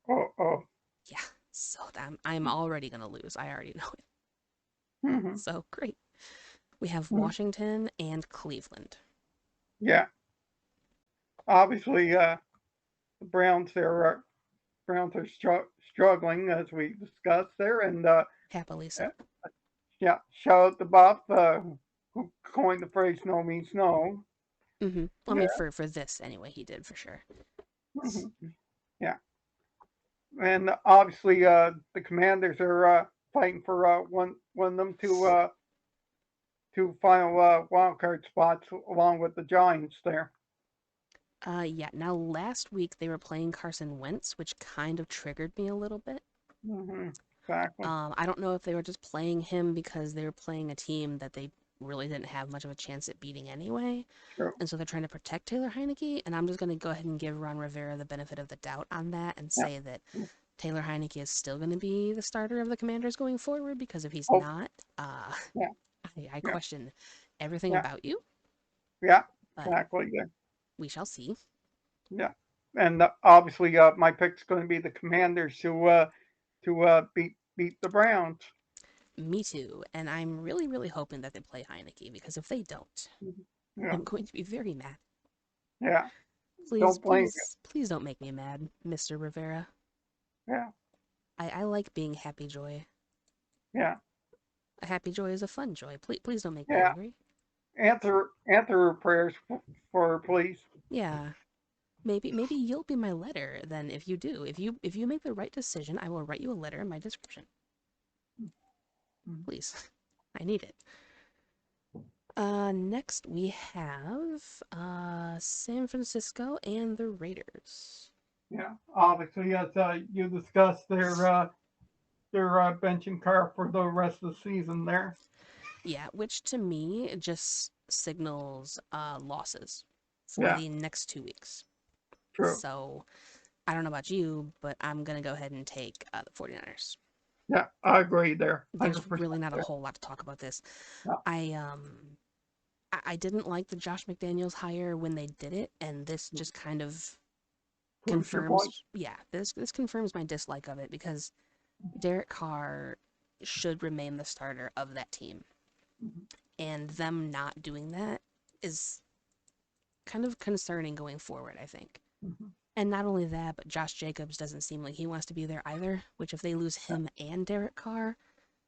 Oh, oh. Yeah. So I'm already gonna lose. I already know it. Hmm. So great. We have Hmm. Washington and Cleveland. Yeah. Obviously, the Browns are struggling as we discussed there, and Happily so. uh, yeah, shout out to Bob who coined the phrase "no means no." Well, I mean, for this anyway, he did for sure. Hmm. Yeah, and obviously, the Commanders are fighting for one of them two final wild card spots along with the Giants there. Yeah. Now last week they were playing Carson Wentz, which kind of triggered me a little bit. Hmm. Exactly. I don't know if they were just playing him because they were playing a team that they really didn't have much of a chance at beating anyway, True. and so they're trying to protect Taylor Heineke. And I'm just gonna go ahead and give Ron Rivera the benefit of the doubt on that and Yeah. say that Taylor Heineke is still going to be the starter of the Commanders going forward because if he's Oh, not, yeah, I yeah, question everything yeah, about you, yeah. but Exactly. Yeah, we shall see. yeah. And obviously, my pick's going to be the Commanders to beat the Browns. Me too, and I'm really, really hoping that they play Heineke because if they don't, Yeah, I'm going to be very mad. yeah. Please, Don't blame you. please, please don't make me mad, Mr. Rivera. Yeah, I like being happy joy. yeah, A happy joy is a fun joy. Please don't make me yeah. angry. Answer prayers for please. Yeah, maybe you'll be my letter then if you do. If you make the right decision, I will write you a letter in my description. Please. I need it. Next we have San Francisco and the Raiders. Yeah, obviously, as you discussed, their benching car for the rest of the season there. Yeah, which to me just signals losses for Yeah, the next 2 weeks. true. So I don't know about you, but I'm going to go ahead and take the 49ers. Yeah, I agree there, There's 100% really not a there. whole lot to talk about this. Yeah, I um I didn't like the Josh McDaniels hire when they did it, and this just kind of proves your point. confirms, yeah, this confirms my dislike of it because Derek Carr should remain the starter of that team, Mhm, and them not doing that is kind of concerning going forward, I think. mhm, And not only that, but Josh Jacobs doesn't seem like he wants to be there either, which if they lose him and Derek Carr,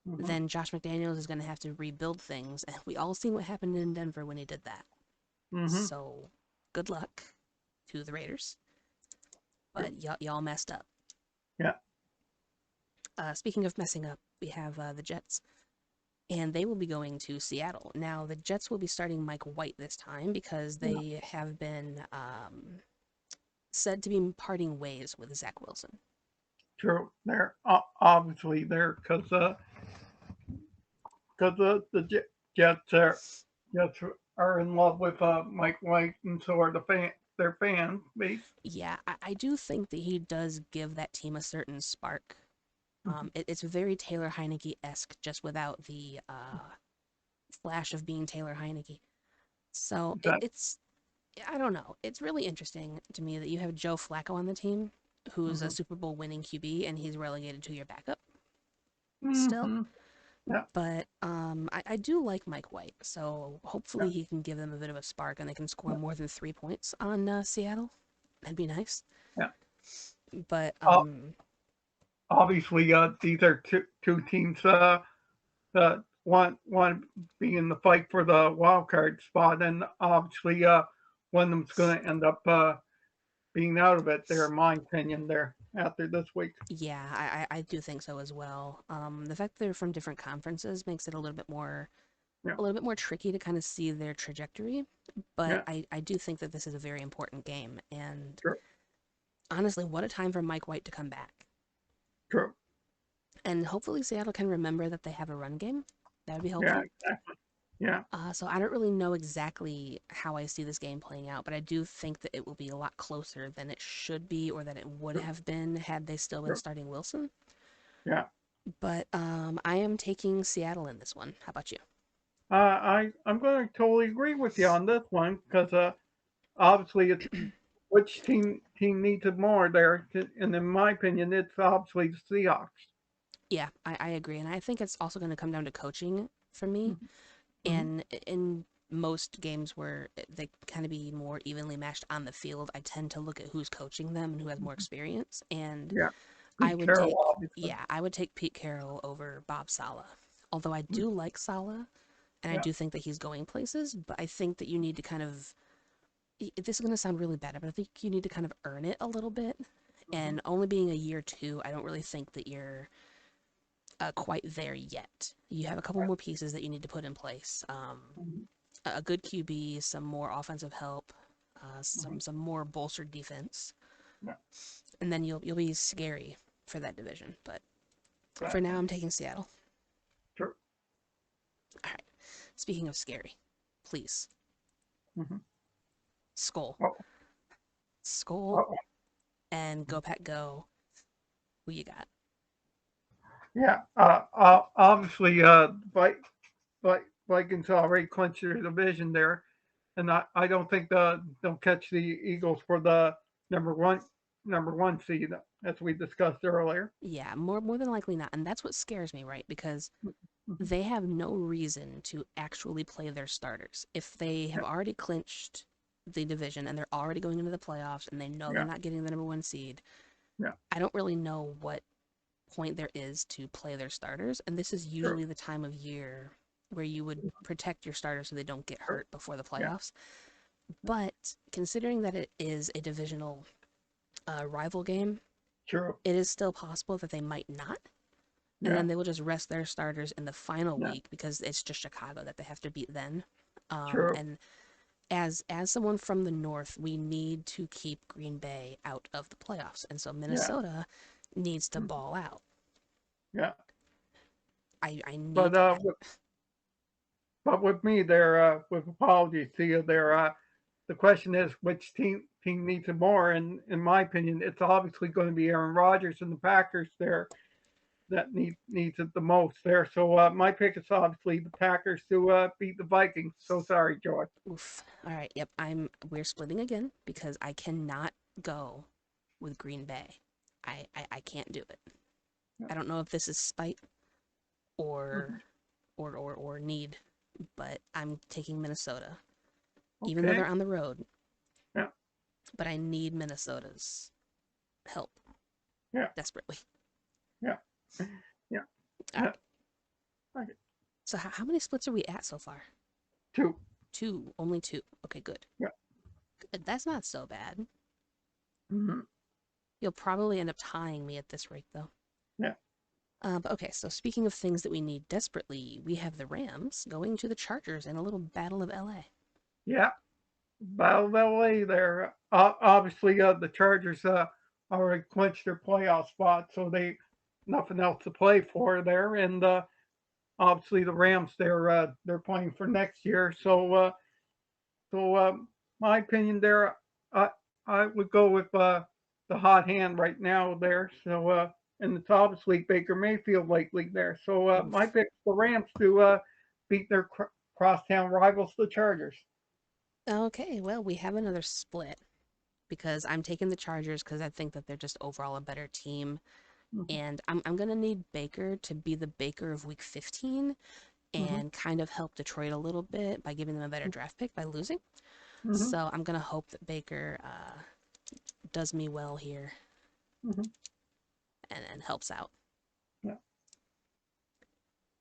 mhm, then Josh McDaniels is going to have to rebuild things. And we all seen what happened in Denver when he did that. mhm. So good luck to the Raiders. True. But y'all messed up. Yeah, Speaking of messing up, we have the Jets, and they will be going to Seattle. Now, the Jets will be starting Mike White this time because yeah, they have been said to be parting ways with Zach Wilson. true. They're obviously there because Jets Jets are in love with Mike White, and so are their fan base. Yeah, I do think that he does give that team a certain spark. Mhm, It's very Taylor Heineke esque, just without the flash of being Taylor Heineke. So that, it's I don't know. It's really interesting to me that you have Joe Flacco on the team, who's a mhm, Super Bowl winning QB, and he's relegated to your backup still. mhm, yeah, But I do like Mike White, so yeah, hopefully he can give them a bit of a spark and they can score more than 3 points on Seattle. That'd be nice. yeah. But Uh, Obviously, these are two teams. One being in the fight for the wild card spot, and obviously, one of them's going to end up being out of it. There, in my opinion, there after this week. yeah, I do think so as well. The fact that they're from different conferences makes it Yeah, a little bit more tricky to kind of see their trajectory. But yeah, I do think that this is a very important game. And true, honestly, what a time for Mike White to come back. true. And hopefully Seattle can remember that they have a run game. That would be Yeah, helpful. exactly. Yeah, So I don't really know exactly how I see this game playing out, but I do think that it will be a lot closer than it should be or than it would true, have been had they still been true. starting Wilson. Yeah. But I am taking Seattle in this one. How about you? I'm going to totally agree with you on this one because obviously it's which team needs it more there, and in my opinion, it's obviously the Seahawks. Yeah, I agree. And I think it's also going to come down to coaching for me. Mhm, mhm, And in most games where they kind of be more evenly matched on the field, I tend to look at who's coaching them and who has more mhm. experience. And Yeah, I Pete would Carroll, take, obviously. yeah, I would take Pete Carroll over Bob Sala. Although I Mhm, do like Sala and I yeah, do think that he's going places, but I think that you need to kind of, this is going to sound really bad, but I think you need to kind of earn it a little bit. mhm, And only being a year two, I don't really think that you're quite there yet. You have a couple more pieces that you need to put in place. mhm, A good QB, some more offensive help, mhm. some more bolstered defense, Yeah, and then you'll be scary for that division. But for now, exactly. I'm taking Seattle. True. All right. Speaking of scary, please, Mhm. Skol, Oh, Skol, oh, and Go Pack Go. Who you got? yeah. Obviously, Vikings already clinched their division there, and I don't think they'll catch the Eagles for the number one number one seed as we discussed earlier. Yeah, more than likely not, and that's what scares me, right? Because Mhm. they have no reason to actually play their starters if they have Yeah, already clinched the division and they're already going into the playoffs and they know they're yeah, not getting the number one seed. yeah. I don't really know what point there is to play their starters, and this is True, usually the time of year where you would protect your starters so they don't get true. hurt before the Yeah, playoffs. But considering that it is a divisional rival game, true. it is still possible that they might not. And Yeah, then they will just rest their starters in the final yeah. week because it's just Chicago that they have to beat then. True. And as someone from the north, we need to keep Green Bay out of the playoffs, and so Yeah. Minnesota needs to Mhm. ball out. Yeah. I But need with me there, with apologies to you there, the question is which team needs it more, and in my opinion, it's obviously going to be Aaron Rodgers and the Packers there that needs it the most there. So my pick is obviously the Packers to beat the Vikings. So sorry, George. oof. All right, yep. We're splitting again because I cannot go with Green Bay. I can't do it. Yeah. I don't know if this is spite or Mhm. or need, but I'm taking Minnesota, even though they're Okay. on the road. Yeah. But I need Minnesota's help Yeah. desperately. Yeah. Yeah. All right. Okay. So how many splits are we at so far? Two. Two, only two. Okay, good. Yeah. Good. That's not so bad. Hmm. You'll probably end up tying me at this rate, though. Yeah. But okay, so speaking of things that we need desperately, we have the Rams going to the Chargers in a little battle of LA. Yeah. Battle of LA there. Obviously, the Chargers already clinched their playoff spot, so they nothing else to play for there, and obviously the Rams they're playing for next year. So my opinion there, I I would go with the hot hand right now there. So and it's obviously Baker Mayfield lately there. So my Oof. pick is the Rams to beat their crosstown rivals, the Chargers. Okay, well, we have another split because I'm taking the Chargers because I think that they're just overall a better team. Hmm. And I'm going to need Baker to be the Baker of week 15 Hmm. and kind of help Detroit a little bit by giving them a better draft pick by losing. Hmm. So I'm going to hope that Baker does me well here Hmm. and helps out. Yeah.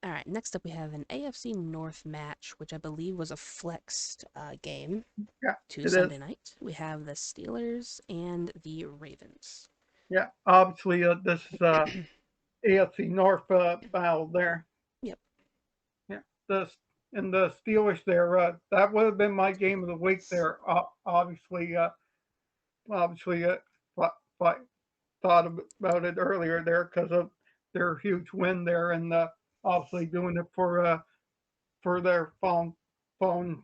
All right, next up we have an AFC North match, which I believe was a flexed game Yeah. to It is. Sunday night. We have the Steelers and the Ravens. Yeah. Obviously, this is AFC North battle there. Yep. Yeah. The and the Steelers there. That would have been my game of the week there. Obviously, but thought about it earlier there because of their huge win there, and obviously doing it for their phone phone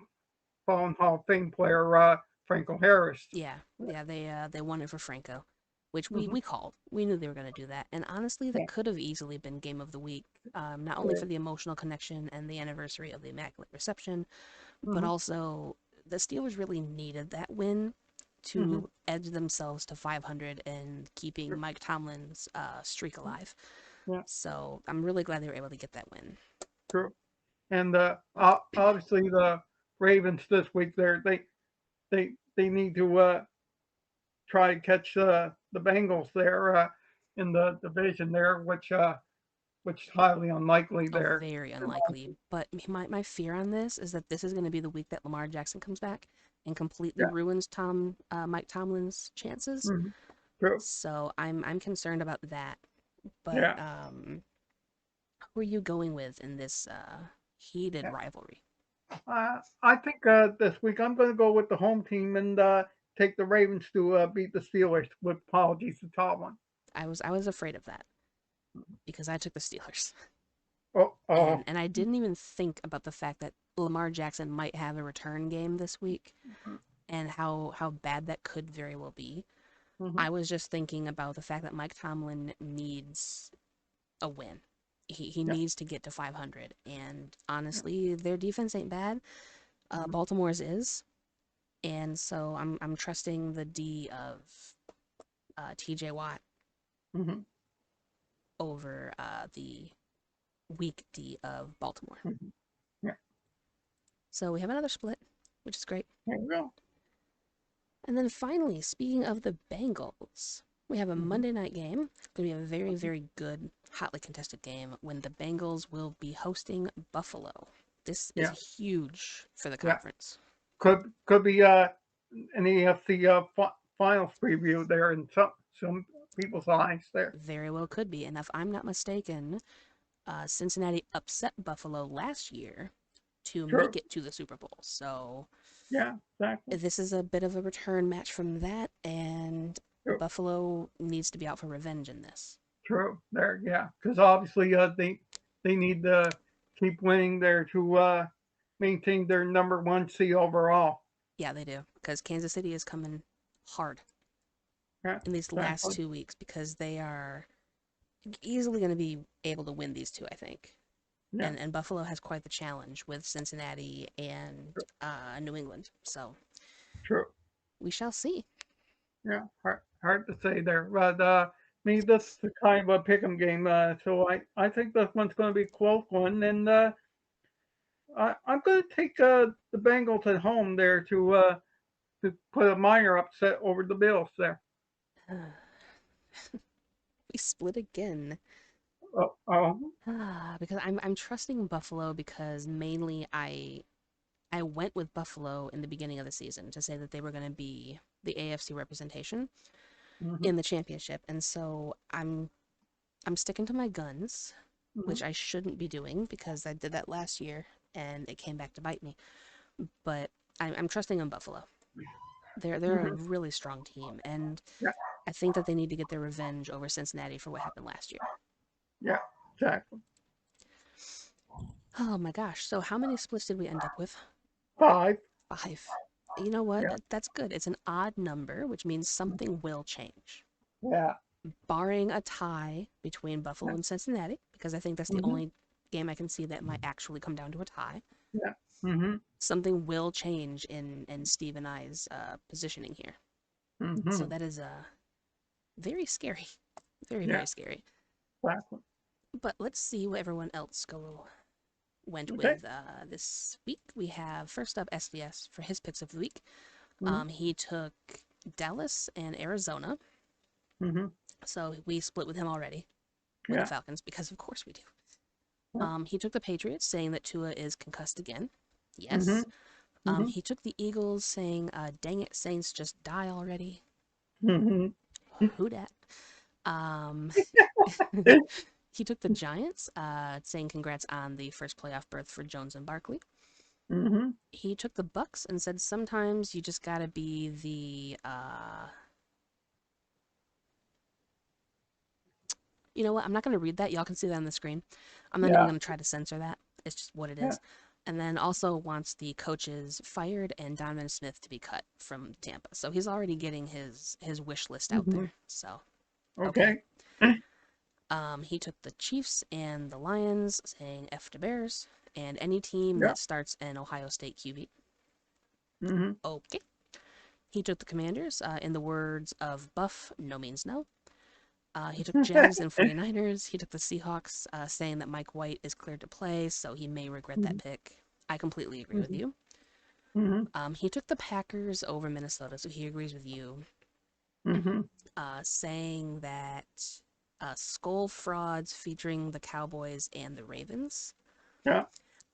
Hall of Fame player Franco Harris. Yeah, they won it for Franco, which we Hmm. we called. We knew they were going to do that, and honestly, that Yeah. could have easily been game of the week. Not only for Yeah. the emotional connection and the anniversary of the Immaculate Reception, but Hmm. also the Steelers really needed that win Hmm. to edge themselves to 500 and keeping Mike Tomlin's streak alive. Yeah. So I'm really glad they were able to get that win. True. And obviously the Ravens this week there they need to try to catch the Bengals there in the division there, which is highly unlikely Oh, there. very unlikely. But my fear on this is that this is going to be the week that Lamar Jackson comes back and completely Yeah. ruins Mike Tomlin's chances. Hmm. True. So I'm concerned about that. But Yeah. who are you going with in this heated Yeah. rivalry? I think this week I'm going to go with the home team and take the Ravens to beat the Steelers. With apologies to Tomlin. I was afraid of that because I took the Steelers. Oh, And I didn't even think about the fact that Lamar Jackson might have a return game this week and how bad that could very well be. mm-hmm. I was just thinking about the fact that Mike Tomlin needs a win. He Yeah. needs to get to 500. And Yeah. honestly, their defense ain't bad. Mm-hmm. Baltimore's is. And so I'm trusting the D of TJ Watt Mm-hmm. over the weak D of Baltimore. Mm-hmm. Yeah. So we have another split, which is great. There you go. And then finally, speaking of the Bengals, we have a Mm-hmm. Monday night game. It's going to be a very, very good, hotly contested game when the Bengals will be hosting Buffalo. This Yeah. is huge for the Yeah. conference. Could be an EFC finals preview there in some people's eyes there. Very well could be. And if I'm not mistaken, Cincinnati upset Buffalo last year to make True. it to the Super Bowl. So Yeah, exactly. This is a bit of a return match from that, and True. Buffalo needs to be out for revenge in this. True. There, yeah, because obviously they need to keep winning there to maintain their number one seed overall. Yeah, they do, because Kansas City is coming hard Yeah, in these last exactly. 2 weeks because they are easily going to be able to win these two, I think. Yeah, And Buffalo has quite the challenge with Cincinnati and true. New England. So True. we shall see. Yeah, hard to say there, but me, this is kind of a pick'em game, so I think this one's going to be a close one, and I'm going to take the Bengals at home there to put a minor upset over the Bills there. We split again. Oh, Because I'm trusting Buffalo because mainly I went with Buffalo in the beginning of the season to say that they were going to be the AFC representation mm-hmm, in the championship, and so I'm sticking to my guns, mm-hmm, which I shouldn't be doing because I did that last year and it came back to bite me. But I'm trusting in Buffalo. They're a mm-hmm, really strong team, and yeah, I think that they need to get their revenge over Cincinnati for what happened last year. yeah, exactly. Oh my gosh! So how many splits did we end up with? 5, 5. You know what? yeah, That's good. It's an odd number, which means something will change. yeah, Barring a tie between Buffalo yeah, and Cincinnati, because I think that's the mm-hmm, only game I can see that might actually come down to a tie. yeah, mm-hmm, Something will change in Steve and I's positioning here. So mm-hmm, that is very scary. Very, yeah, very scary. exactly. But let's see what everyone else went Okay, with this week. We have first up SDS for his picks of the week. mm-hmm, He took Dallas and Arizona. mm-hmm, So we split with him already with the yeah, Falcons because of course we do. yeah, He took the Patriots, saying that Tua is concussed again. mm-hmm, Yes. mm-hmm, He took the Eagles, saying, "Dang it, Saints, just die already." mm-hmm, Who dat? Um, he took the Giants, saying, "Congrats on the first playoff berth for Jones and Barkley." mm-hmm, He took the Bucks and said, "Sometimes you just gotta be the You know what? I'm not going to read that. Y'all can see that on the screen. I'm not even yeah, going to try to censor that. It's just what it yeah, is. And then also wants the coaches fired and Donovan Smith to be cut from Tampa. So he's already getting his wish list out mm-hmm, there. So okay. okay, He took the Chiefs and the Lions, saying F to Bears and any team yeah, that starts an Ohio State QB. mm-hmm, Okay. He took the Commanders. In the words of Buff, no means no. He took Jags and 49ers. He took the Seahawks, saying that Mike White is cleared to play, so he may regret that mm-hmm, pick. I completely agree with mm-hmm, you. mm-hmm, He took the Packers over Minnesota, so he agrees with you, mm-hmm, saying that Skol frauds featuring the Cowboys and the Ravens. yeah,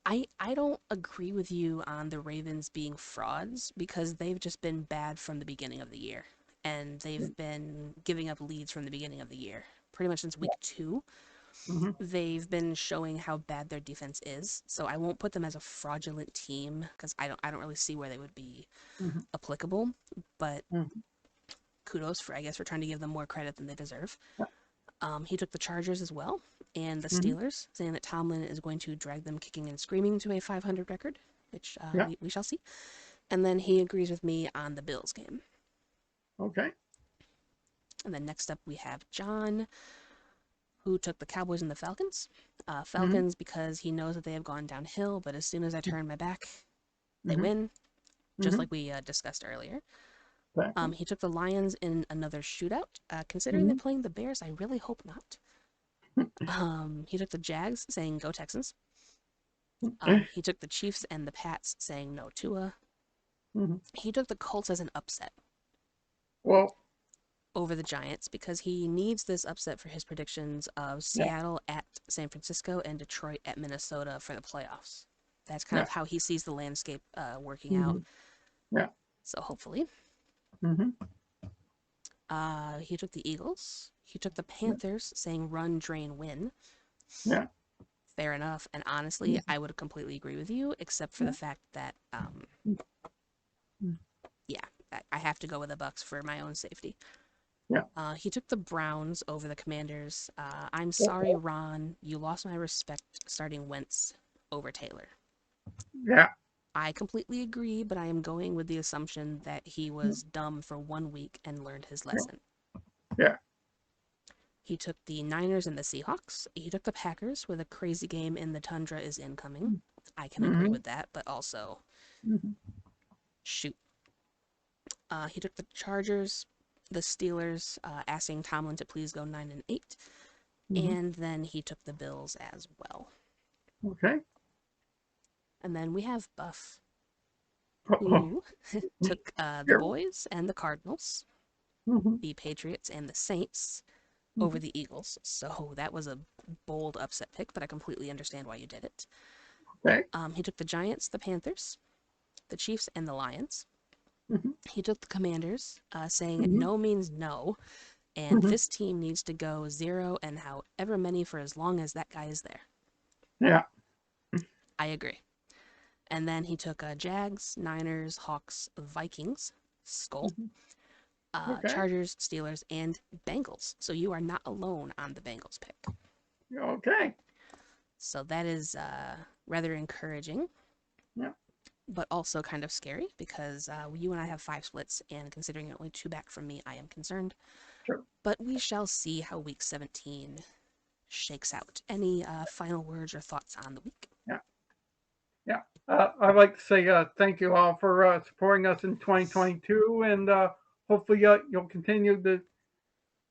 I don't agree with you on the Ravens being frauds because they've just been bad from the beginning of the year. And they've been giving up leads from the beginning of the year. Pretty much since week 2, mm-hmm, they've been showing how bad their defense is. So I won't put them as a fraudulent team because I don't really see where they would be mm-hmm, applicable. But mm-hmm, kudos for I guess for trying to give them more credit than they deserve. He took the Chargers as well and the mm-hmm, Steelers, saying that Tomlin is going to drag them kicking and screaming to a 500 record, which yeah, we shall see. And then he agrees with me on the Bills game. okay, And then next up we have John, who took the Cowboys and the Falcons. mm-hmm, Falcons because he knows that they have gone downhill, but as soon as I turn my back, they mm-hmm, win, just mm-hmm, like we discussed earlier. exactly, He took the Lions in another shootout. Considering they're mm-hmm, playing the Bears, I really hope not. He took the Jags, saying "Go Texans." He took the Chiefs and the Pats, saying "No Tua." mm-hmm. He took the Colts as an upset Well, over the Giants because he needs this upset for his predictions of yeah, Seattle at San Francisco and Detroit at Minnesota for the playoffs. That's kind yeah, of how he sees the landscape working out. mm-hmm, yeah, So hopefully, mm-hmm, he took the Eagles. He took the yeah, Panthers, saying "Run, drain, win." yeah, Fair enough. And honestly, mm-hmm, I would completely agree with you, except for the yeah, fact that Yeah, I have to go with the Bucks for my own safety. Yeah. He took the Browns over the Commanders. I'm sorry, Oh, Ron. You lost my respect starting Wentz over Taylor. yeah. I completely agree, but I am going with the assumption that he was dumb for 1 week and learned his Yeah. lesson. Yeah. He took the Niners and the Seahawks. He took the Packers with a crazy game in the tundra is incoming. I can agree Mm-hmm. with that, but also, Mm-hmm. shoot. He took the Chargers, the Steelers, asking Tomlin to please go 9-8, Mm-hmm. and then he took the Bills as well. Okay. And then we have Buff, Oh, who took the here. boys and the Cardinals, Mm-hmm. the Patriots and the Saints over Mm-hmm. the Eagles. So that was a bold upset pick, but I completely understand why you did it. Okay. He took the Giants, the Panthers, the Chiefs, and the Lions. Mm-hmm. He took the Commanders, saying Mm-hmm. no means no, and Mm-hmm. this team needs to go 0 and however many for as long as that guy is there. Yeah. I agree. And then he took Jags, Niners, Hawks, Vikings, Skol, Mm-hmm. Okay. Chargers, Steelers, and Bengals. So you are not alone on the Bengals pick. Okay. So that is rather encouraging, Yeah. but also kind of scary because you and I have 5 splits, and considering you're only 2 back from me, I am concerned. Sure. But we shall see how week 17 shakes out. Any final words or thoughts on the week? Yeah. Yeah. I'd like to say thank you all for supporting us in 2022, and hopefully you'll continue to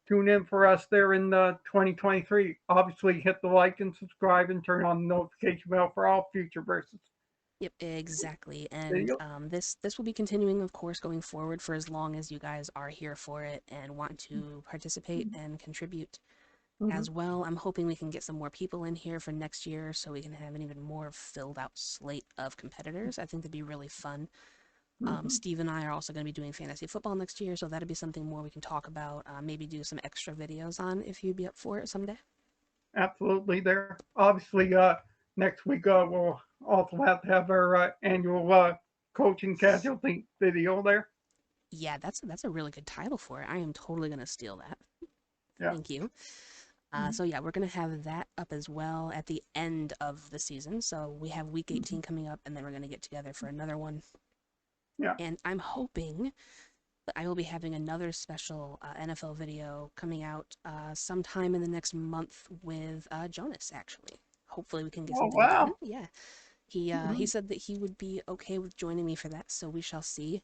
tune in for us there in 2023. Obviously, hit the like and subscribe and turn on the notification bell for all future versus Yep, exactly. And videos. this will be continuing, of course, going forward for as long as you guys are here for it and want to participate and contribute Mm-hmm. as well. I'm hoping we can get some more people in here for next year so we can have an even more filled out slate of competitors. I think that'd be really fun. Mm-hmm. Steve and I are also going to be doing fantasy football next year, so that'd be something more we can talk about. Maybe do some extra videos on if you'd be up for it someday. Absolutely, there. Obviously, next week we'll also have to have our annual coaching casualty video there. Yeah, that's a really good title for it. I am totally going to steal that. Yeah. Thank you. Mm-hmm. So yeah, we're gonna have that up as well at the end of the season. So we have week Mm-hmm. 18 coming up, and then we're gonna get together for another one. Yeah. And I'm hoping that I will be having another special NFL video coming out sometime in the next month with Jonas. Actually, hopefully we can get Oh something done. wow. Yeah, he Mm-hmm. said that he would be okay with joining me for that. So we shall see.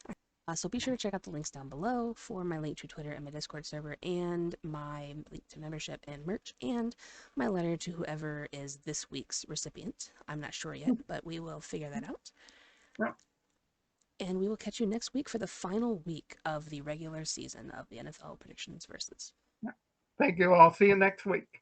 So be sure to check out the links down below for my link to Twitter and my Discord server and my link to membership and merch and my letter to whoever is this week's recipient. I'm not sure yet, but we will figure that out. Yeah. And we will catch you next week for the final week of the regular season of the NFL Predictions Versus. Yeah. Thank you all. See you next week.